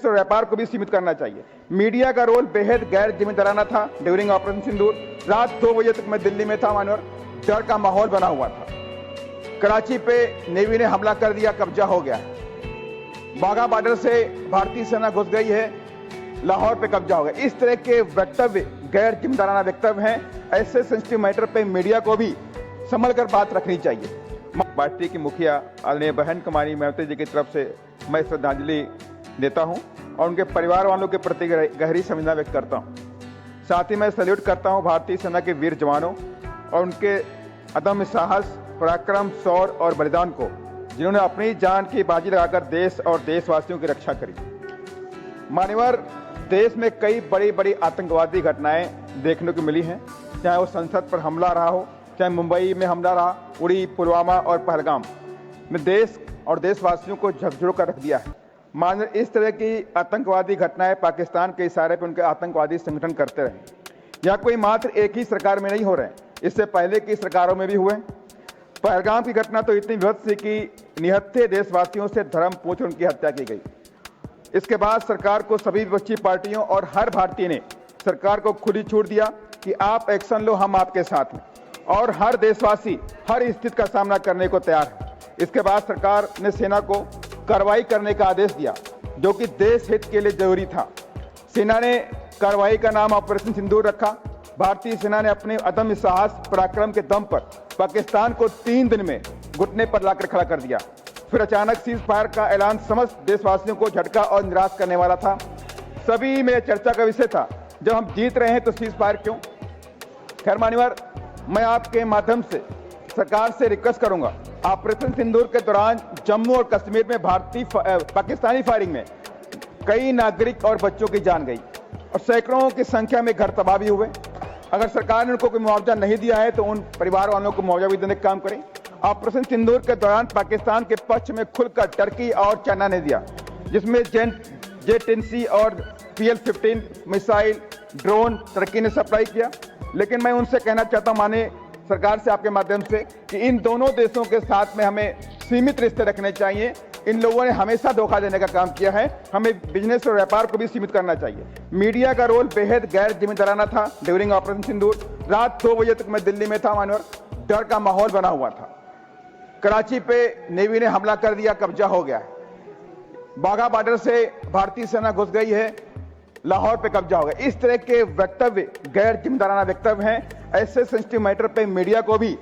Business और व्यापार को भी सीमित करना चाहिए। मीडिया का रोल बेहद गैर जिम्मेदाराना था। ड्यूरिंग ऑपरेशन सिंदूर रात 2 बजे तक मैं दिल्ली में था। मानवर डर का माहौल बना हुआ था। कराची पे नेवी ने हमला कर दिया, कब्जा हो गया है। बाघा बॉर्डर से भारतीय सेना घुस गई है, लाहौर पे कब्जा हो गया। इस तरह के वक्तव्य गैर जिम्मेदाराना वक्तव्य हैं। ऐसे सेंसिटिव मैटर पे मीडिया को भी संभल कर बात रखनी चाहिए। पार्टी की मुखिया आदरणीय बहन कुमारी मायावती जी की तरफ से मैं श्रद्धांजलि देता हूं और उनके परिवार वालों के प्रति गहरी संवेदना व्यक्त करता हूं। साथ ही मैं सैल्यूट करता हूं भारतीय सेना के वीर जवानों और उनके अदम्य साहस, पराक्रम, शौर्य और बलिदान को, जिन्होंने अपनी जान की बाजी लगाकर देश और देशवासियों की रक्षा करी। मान्यवर, देश में कई बड़ी बड़ी आतंकवादी घटनाएं देखने को मिली हैं, चाहे वो संसद पर हमला रहा हो, चाहे मुंबई में हमला रहा, उड़ी, पुलवामा और पहलगाम में देश और देशवासियों को झकझोर कर रख दिया है। मान्यवर, इस तरह की आतंकवादी घटनाएं पाकिस्तान के इशारे पर उनके आतंकवादी संगठन करते रहे। यह कोई मात्र एक ही सरकार में नहीं हो रहे हैं, इससे पहले की सरकारों में भी हुए। पहलगाम की घटना तो इतनी विभत्स थी कि निहत्थे देशवासियों से धर्म पूछ उनकी हत्या की गई। इसके बाद सरकार को सभी विपक्षी पार्टियों और हर भारतीय ने सरकार को खुद ही छूट दिया कि आप एक्शन लो, हम आपके साथ हैं, और हर देशवासी हर स्थिति का सामना करने को तैयार है। इसके बाद सरकार ने सेना को कार्रवाई करने का आदेश दिया, जो कि देश हित के लिए जरूरी था। सेना ने कार्रवाई का नाम ऑपरेशन सिंदूर रखा। भारतीय सेना ने अपने अदम्य साहस, पराक्रम के दम पर पाकिस्तान को 3 दिन में घुटने पर लाकर खड़ा कर दिया। फिर अचानक सीज फायर का ऐलान समस्त देशवासियों को झटका और निराश करने वाला था। सभी में चर्चा का विषय था, जब हम जीत रहे हैं तो सीज फायर क्यों। खैर मान्यवर, मैं आपके माध्यम से सरकार से रिक्वेस्ट करूंगा, ऑपरेशन सिंदूर के दौरान जम्मू और कश्मीर में पाकिस्तानी फायरिंग में कई नागरिक और बच्चों की जान गई और सैकड़ों की संख्या में घर तबाह भी हुए। अगर सरकार ने उनको कोई मुआवजा नहीं दिया है तो उन परिवार वालों को मुआवजा भी देने का काम करें। ऑपरेशन सिंदूर के दौरान पाकिस्तान के पक्ष में खुलकर टर्की और चाइना ने दिया, जिसमें J-10C और PL-15 मिसाइल, ड्रोन टर्की ने सप्लाई किया। लेकिन मैं उनसे कहना चाहता हूं, माने सरकार से आपके माध्यम से, कि इन दोनों देशों के साथ में हमें सीमित रिश्ते रखने चाहिए। इन लोगों ने हमेशा धोखा देने का काम किया है। हमें बिजनेस और व्यापार को भी सीमित करना चाहिए। मीडिया का रोल बेहद गैर जिम्मेदाराना था। ड्यूरिंग ऑपरेशन सिंदूर रात 2 बजे तक मैं दिल्ली में था। मानवर डर का माहौल बना हुआ था। कराची पे नेवी ने हमला कर दिया, कब्जा हो गया है। बाघा बॉर्डर से भारतीय सेना घुस गई है, लाहौर पे कब्जा हो गया। इस तरह के वक्तव्य गैर जिम्मेदाराना वक्तव्य हैं। ऐसे सेंसिटिव मैटर पे मीडिया को भी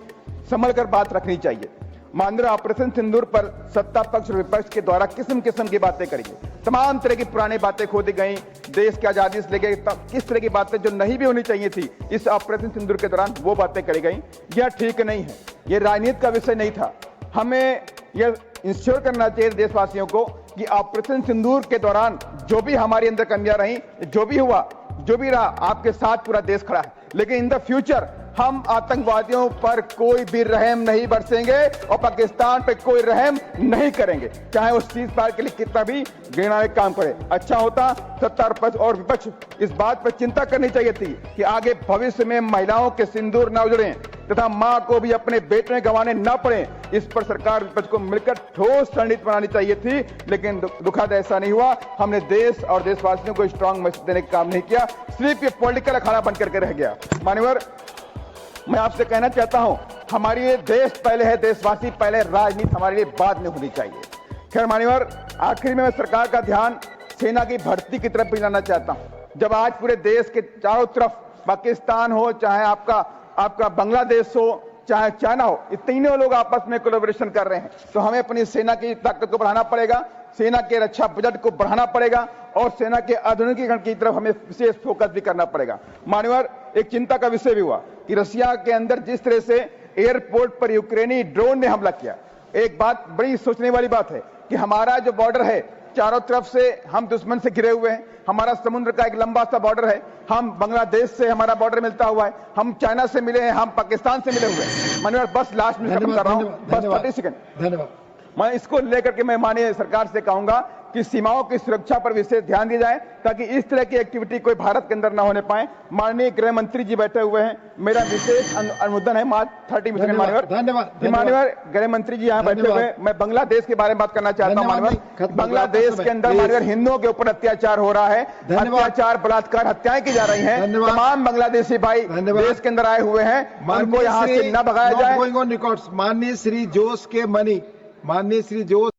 संभल कर बात रखनी चाहिए। माननीय ऑपरेशन सिंदूर पर सत्ता पक्ष और विपक्ष के द्वारा किस्म किस्म की बातें करी गई। तमाम तरह की पुरानी बातें खोदी गई। देश की आजादी से लेकर किस तरह की बातें जो नहीं भी होनी चाहिए थी इस ऑपरेशन सिंदूर के दौरान, वो बातें करी गई। यह ठीक नहीं है, ये राजनीति का विषय नहीं था। हमें यह इंश्योर करना चाहिए देशवासियों को कि ऑपरेशन सिंदूर के दौरान जो भी हमारे अंदर कमियां रही, जो भी हुआ, जो भी रहा, आपके साथ पूरा देश खड़ा है। लेकिन इन द फ्यूचर हम आतंकवादियों पर कोई भी रहम नहीं बरसेंगे और पाकिस्तान पे कोई रहम नहीं करेंगे, चाहे उस चीज पार के लिए कितना भी घृणात्मक काम करे। अच्छा होता सत्ता और विपक्ष इस बात पर चिंता करनी चाहिए थी कि आगे भविष्य में महिलाओं के सिंदूर न उजड़े तथा मां को भी अपने बेटे गंवाने न पड़े। इस पर सरकार विपक्ष को मिलकर ठोस रणनीति बनानी चाहिए थी, लेकिन दुखद ऐसा नहीं हुआ। हमने देश और देशवासियों को स्ट्रांग मैसेज देने का काम नहीं किया, सिर्फ ये पॉलिटिकल अखाड़ा बन करके रह गया। मान्यवर, मैं आपसे कहना चाहता हूं, हमारे लिए देश पहले है, देशवासी पहले, राजनीति हमारे लिए बाद में होनी चाहिए। खैर मान्यवर, आखिर में मैं सरकार का ध्यान सेना की भर्ती की तरफ भी लाना चाहता हूं। जब आज पूरे देश के चारों तरफ पाकिस्तान हो, चाहे आपका बांग्लादेश हो, चाहे चाइना हो, ये तीनों लोग आपस में कोलैबोरेशन कर रहे हैं, तो हमें अपनी सेना की ताकत को बढ़ाना पड़ेगा, सेना के रक्षा बजट को बढ़ाना पड़ेगा और सेना के आधुनिकीकरण की तरफ हमें विशेष फोकस भी करना पड़ेगा। मान्यवर, एक चिंता का विषय भी हुआ कि रशिया के अंदर जिस तरह से एयरपोर्ट पर यूक्रेनी ड्रोन ने हमला किया। एक बात बड़ी सोचने वाली बात है कि हमारा जो बॉर्डर है, चारों तरफ से हम दुश्मन से घिरे हुए हैं। हमारा समुद्र का एक लंबा सा बॉर्डर है, हम बांग्लादेश से हमारा बॉर्डर मिलता हुआ है, हम चाइना से मिले हैं, हम पाकिस्तान से मिले हुए हैं। माननीय, बस लास्ट में खत्म कर रहा हूं, बस 30 सेकंड। धन्यवाद। मैं इसको लेकर के मैं माननीय सरकार से कहूंगा कि सीमाओं की सुरक्षा पर विशेष ध्यान दिया जाए ताकि इस तरह की एक्टिविटी कोई भारत के अंदर न होने पाए। माननीय गृह मंत्री जी बैठे हुए हैं, मेरा विशेष अनुमोदन है। 30 सेकंड माननीय गृह मंत्री जी यहाँ बैठे हुए हैं। मैं बांग्लादेश के बारे में बात करना चाहता हूँ माननीय। बांग्लादेश के अंदर माननीय हिंदुओं के ऊपर अत्याचार हो रहा है, अत्याचार, बलात्कार, हत्याएं की जा रही हैं। तमाम बांग्लादेशी भाई देश के अंदर आए हुए हैं, उनको यहाँ से न भगाया जाए। माननीय श्री जोश के मनी, माननीय श्री जोश